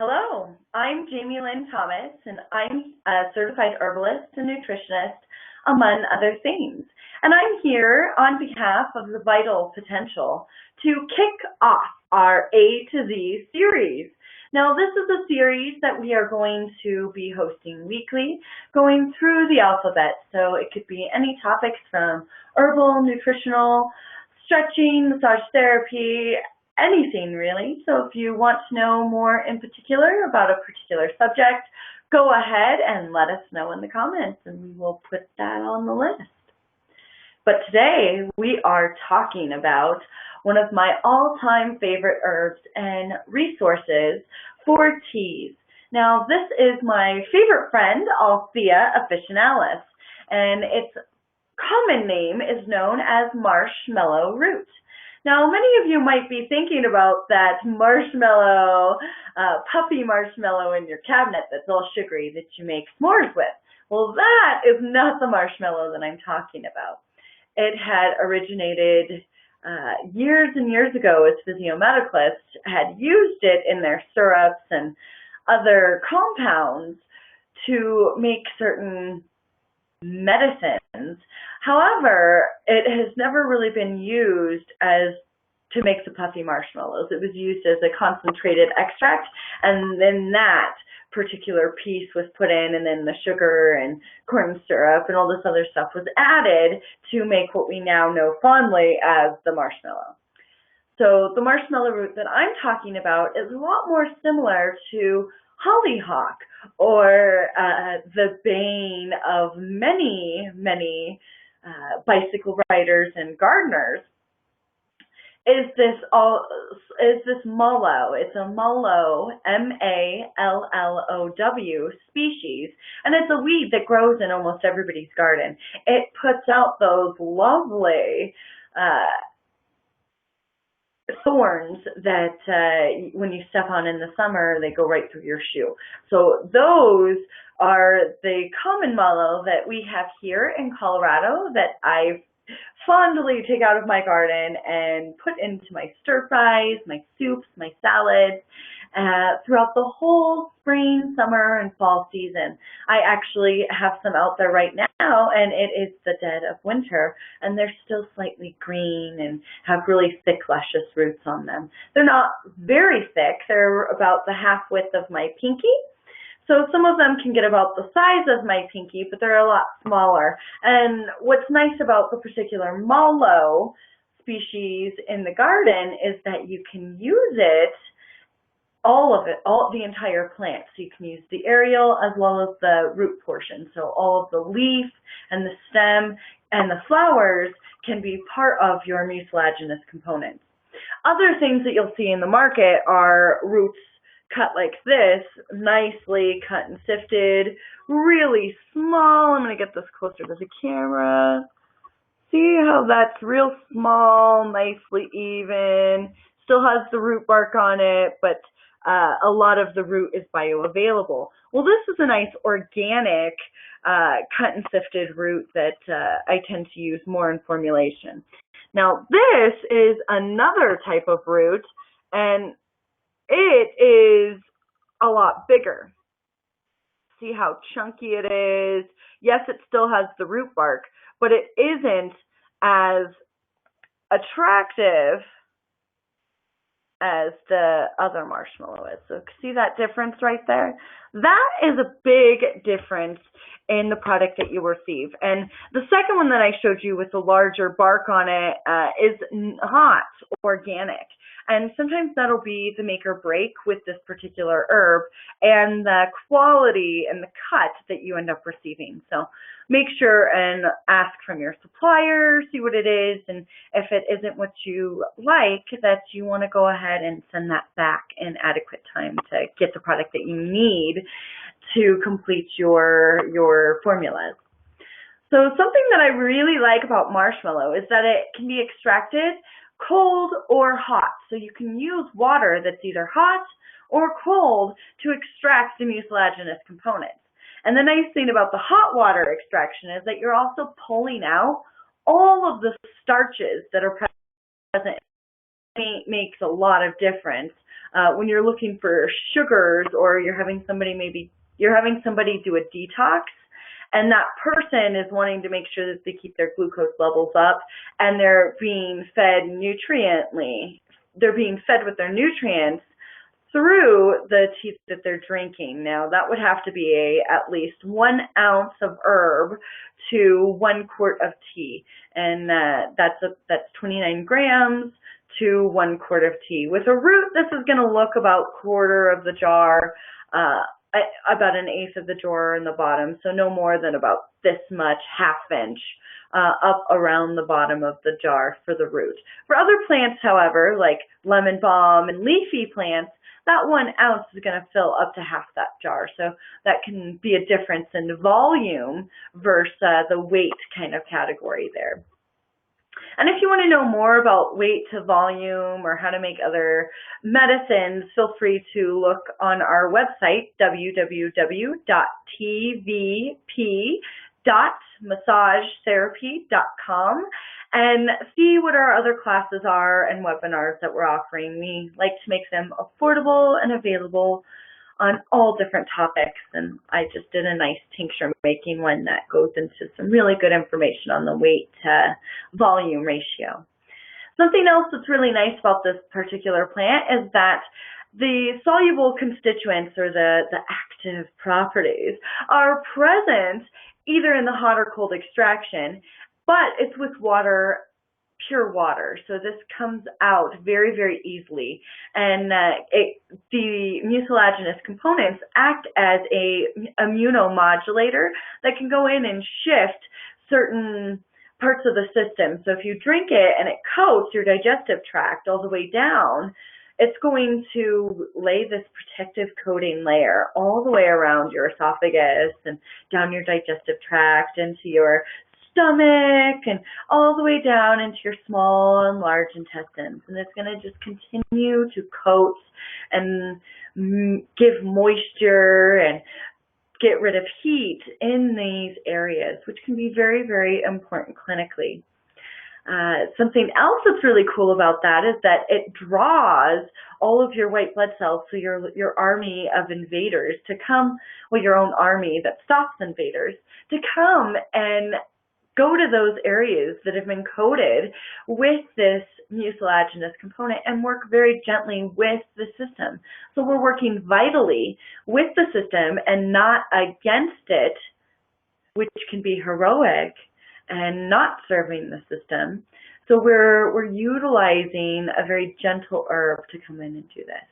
Hello, I'm Jamie Lynn Thomas, and I'm a certified herbalist and nutritionist, among other things. And I'm here on behalf of the Vital Potential to kick off our A to Z series. Now, this is a series that we are going to be hosting weekly, going through the alphabet. So it could be any topics from herbal, nutritional, stretching, massage therapy, anything really. So if you want to know more in particular about a particular subject, go ahead and let us know in the comments and we will put that on the list. But today we are talking about one of my all-time favorite herbs and resources for teas. Now this is my favorite friend, Althea officinalis, and its common name is known as marshmallow root. Now, many of you might be thinking about that marshmallow, puffy marshmallow in your cabinet that's all sugary that you make s'mores with. Well, that is not the marshmallow that I'm talking about. It had originated years and years ago as physiomedicalists had used it in their syrups and other compounds to make certain medicines. However, it has never really been used as to make the puffy marshmallows. It was used as a concentrated extract, and then that particular piece was put in, and then the sugar and corn syrup and all this other stuff was added to make what we now know fondly as the marshmallow. So the marshmallow root that I'm talking about is a lot more similar to hollyhock, or the bane of many bicycle riders and gardeners, is this mallow. It's a mallow, M-A-L-L-O-W species, and it's a weed that grows in almost everybody's garden. It puts out those lovely thorns that when you step on in the summer, they go right through your shoe. So those are the common mallow that we have here in Colorado that I fondly take out of my garden and put into my stir fries, my soups, my salads, throughout the whole spring, summer, and fall season. I actually have some out there right now, and it is the dead of winter, and they're still slightly green and have really thick, luscious roots on them. They're not very thick. They're about the half width of my pinky. So some of them can get about the size of my pinky, but they're a lot smaller. And what's nice about the particular mallow species in the garden is that you can use it, the entire plant. So you can use the aerial as well as the root portion. So all of the leaf and the stem and the flowers can be part of your mucilaginous components. Other things that you'll see in the market are roots cut like this, nicely cut and sifted, really small. I'm going to get this closer to the camera. See how that's real small, nicely even. Still has the root bark on it, but a lot of the root is bioavailable. Well, this is a nice organic cut and sifted root that I tend to use more in formulation. Now, this is another type of root, and it is a lot bigger. See how chunky it is? Yes, it still has the root bark, but it isn't as attractive as the other marshmallow is. So see that difference right there? That is a big difference in the product that you receive. And the second one that I showed you with the larger bark on it is not organic. And sometimes that'll be the make or break with this particular herb and the quality and the cut that you end up receiving. So make sure and ask from your supplier, see what it is, and if it isn't what you like, that you want to go ahead and send that back in adequate time to get the product that you need to complete your formulas. So something that I really like about marshmallow is that it can be extracted cold or hot. So you can use water that's either hot or cold to extract the mucilaginous components. And the nice thing about the hot water extraction is that you're also pulling out all of the starches that are present. It makes a lot of difference when you're looking for sugars, or you're having somebody do a detox, and that person is wanting to make sure that they keep their glucose levels up, and they're being fed with their nutrients through the tea that they're drinking. Now, that would have to be at least 1 ounce of herb to 1 quart of tea, and that's 29 grams to 1 quart of tea. With a root, this is going to look about quarter of the jar, about 1/8 of the jar in the bottom, so no more than about this much, 1/2 inch, up around the bottom of the jar for the root. For other plants, however, like lemon balm and leafy plants, that 1 ounce is going to fill up to half that jar. So that can be a difference in volume versus the weight kind of category there. And if you want to know more about weight to volume or how to make other medicines, feel free to look on our website, www.tvp-massagetherapy.com, and see what our other classes are and webinars that we're offering. We like to make them affordable and available on all different topics, and I just did a nice tincture making one that goes into some really good information on the weight to volume ratio. Something else that's really nice about this particular plant is that the soluble constituents, or the active properties, are present either in the hot or cold extraction, but it's with water, pure water, so this comes out very, very easily, and the mucilaginous components act as a immunomodulator that can go in and shift certain parts of the system. So if you drink it and it coats your digestive tract all the way down, it's going to lay this protective coating layer all the way around your esophagus and down your digestive tract into your stomach and all the way down into your small and large intestines. And it's going to just continue to coat and give moisture and get rid of heat in these areas, which can be very, very important clinically. Something else that's really cool about that is that it draws all of your white blood cells, so your army of invaders to come, well, your own army that stops invaders, to come and go to those areas that have been coated with this mucilaginous component and work very gently with the system. So we're working vitally with the system and not against it, which can be heroic and not serving the system. So we're utilizing a very gentle herb to come in and do this.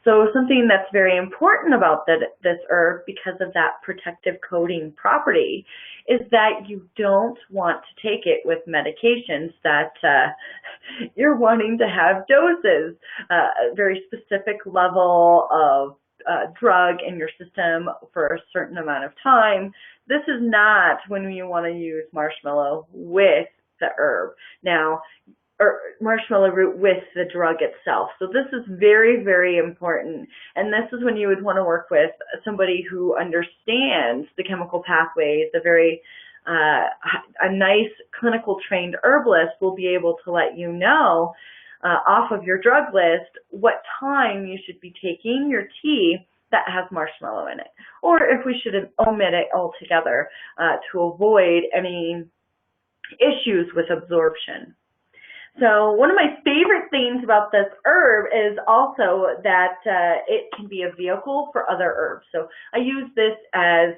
So something that's very important about this herb, because of that protective coating property, is that you don't want to take it with medications that you're wanting to have doses, a very specific level of drug in your system for a certain amount of time. This is not when you want to use marshmallow with the herb. Now, or marshmallow root with the drug itself. So this is very, very important. And this is when you would want to work with somebody who understands the chemical pathways. A nice clinical trained herbalist will be able to let you know off of your drug list what time you should be taking your tea that has marshmallow in it, or if we should omit it altogether to avoid any issues with absorption. So one of my favorite things about this herb is also that it can be a vehicle for other herbs. So I use this as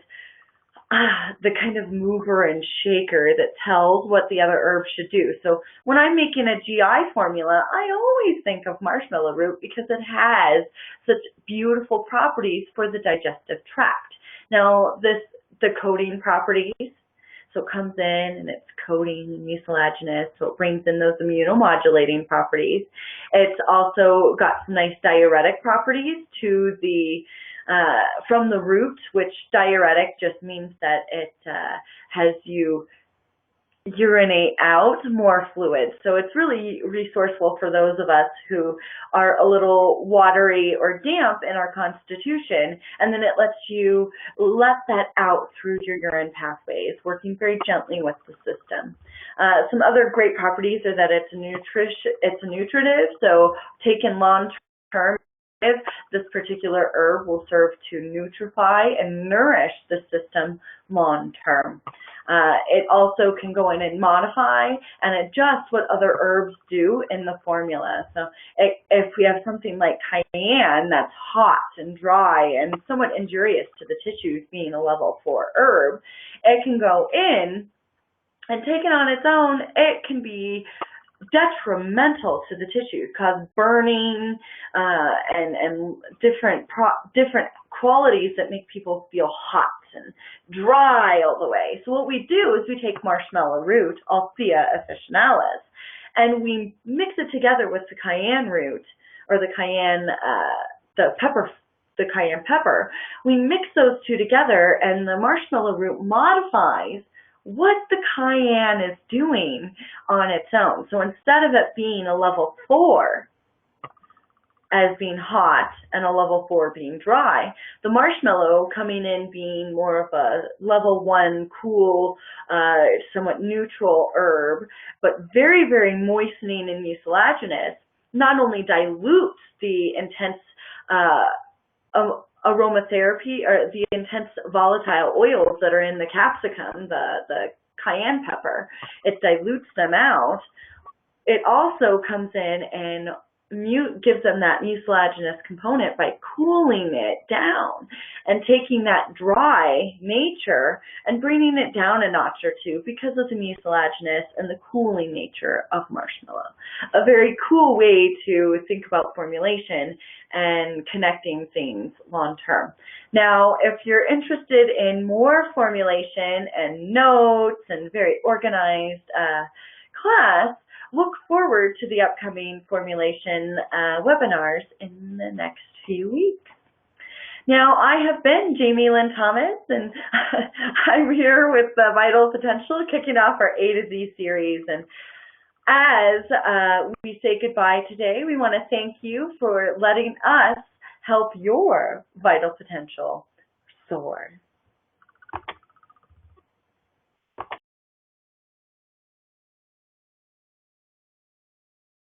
the kind of mover and shaker that tells what the other herbs should do. So when I'm making a GI formula, I always think of marshmallow root because it has such beautiful properties for the digestive tract. Now, the coating properties, so it comes in and it's coating and mucilaginous, so it brings in those immunomodulating properties. It's also got some nice diuretic properties to the from the root, which diuretic just means that it has you urinate out more fluid. So it's really resourceful for those of us who are a little watery or damp in our constitution, and then it lets you let that out through your urine pathways, working very gently with the system. Some other great properties are that it's nutritive, so taken long term this particular herb will serve to nutrify and nourish the system long term. It also can go in and modify and adjust what other herbs do in the formula. So if we have something like cayenne that's hot and dry and somewhat injurious to the tissues, being a level 4 herb, it can go in and taken on its own, it can be detrimental to the tissues, cause burning and different qualities that make people feel hot and dry all the way. So what we do is we take marshmallow root, Althea officinalis, and we mix it together with the cayenne root or the cayenne cayenne pepper. We mix those two together, and the marshmallow root modifies what the cayenne is doing on its own. So instead of it being a level 4 as being hot and a level 4 being dry, the marshmallow coming in being more of a level 1 cool, somewhat neutral herb, but very, very moistening and mucilaginous, not only dilutes the intense aromatherapy or the intense volatile oils that are in the capsicum, the cayenne pepper, it dilutes them out. It also comes in and gives them that mucilaginous component by cooling it down and taking that dry nature and bringing it down a notch or two because of the mucilaginous and the cooling nature of marshmallow. A very cool way to think about formulation and connecting things long term. Now, if you're interested in more formulation and notes and very organized class, look forward to the upcoming formulation webinars in the next few weeks. Now, I have been Jamie Lynn Thomas, and I'm here with Vital Potential, kicking off our A to Z series. And as we say goodbye today, we want to thank you for letting us help your vital potential soar.